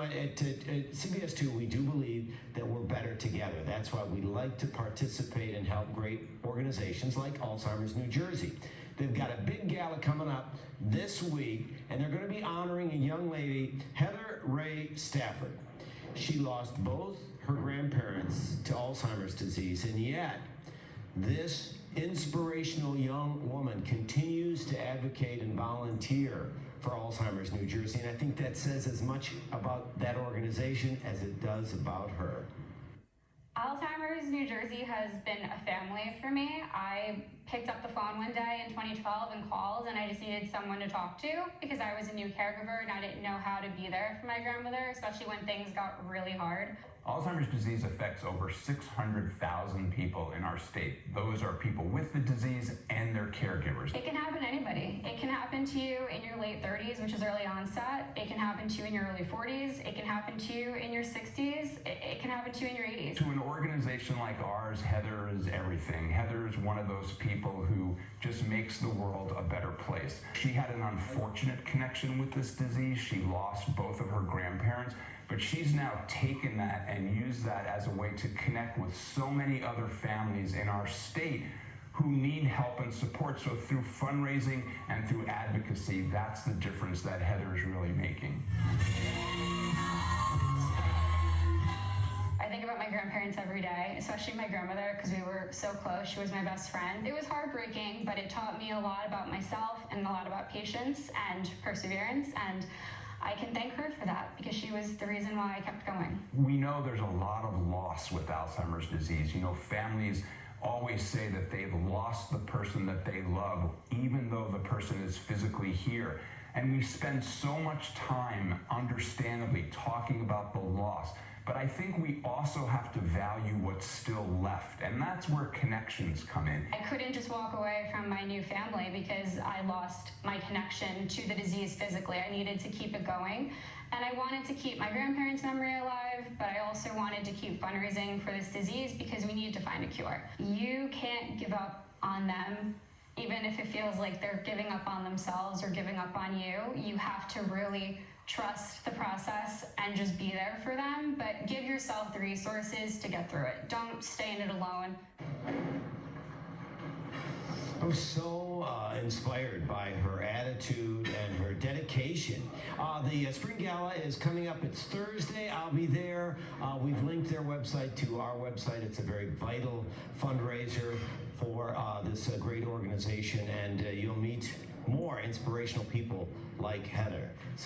at CBS 2, we do believe that we're better together. That's why we like to participate and help great organizations like Alzheimer's New Jersey. They've got a big gala coming up this week, and they're going to be honoring a young lady, Heather Ray Stafford. She lost both her grandparents to Alzheimer's disease, and yet this inspirational young woman continues to advocate and volunteer for Alzheimer's New Jersey, and I think that says as much about that organization as it does about her. Alzheimer's New Jersey has been a family for me. I picked up the phone one day in 2012 and called, and I just needed someone to talk to because I was a new caregiver and I didn't know how to be there for my grandmother, especially when things got really hard. Alzheimer's disease affects over 600,000 people in our state. Those are people with the disease and their caregivers. It can happen to anybody. It can happen to you in your late 30s, which is early onset. It can happen to you in your early 40s. It can happen to you in your 60s. It can happen to you in your 80s. To an organization like ours, Heather is everything. Heather is one of those people who just makes the world a better place. She had an unfortunate connection with this disease. She lost both of her grandparents, but she's now taken that and used that as a way to connect with so many other families in our state who need help and support. So through fundraising and through advocacy, that's the difference that Heather is really making. I think about my grandparents every day, especially my grandmother, because we were so close. She was my best friend. It was heartbreaking, but it taught me a lot about myself and a lot about patience and perseverance, and I can thank her for that because she was the reason why I kept going. We know there's a lot of loss with Alzheimer's disease. You know, families always say that they've lost the person that they love, even though the person is physically here. And we spend so much time, understandably, talking about the loss. But I think we also have to value what's still left, and that's where connections come in. I couldn't just walk away from my new family because I lost my connection to the disease physically. I needed to keep it going, and I wanted to keep my grandparents' memory alive, but I also wanted to keep fundraising for this disease because we needed to find a cure. You can't give up on them, even if it feels like they're giving up on themselves or giving up on you. You have to really trust the process and just be there for them, but give yourself the resources to get through it. Don't stay in it alone. I was so inspired by her attitude and her dedication. The Spring Gala is coming up. It's Thursday. I'll be there. We've linked their website to our website. It's a very vital fundraiser for this great organization, and you'll meet more inspirational people like Heather. So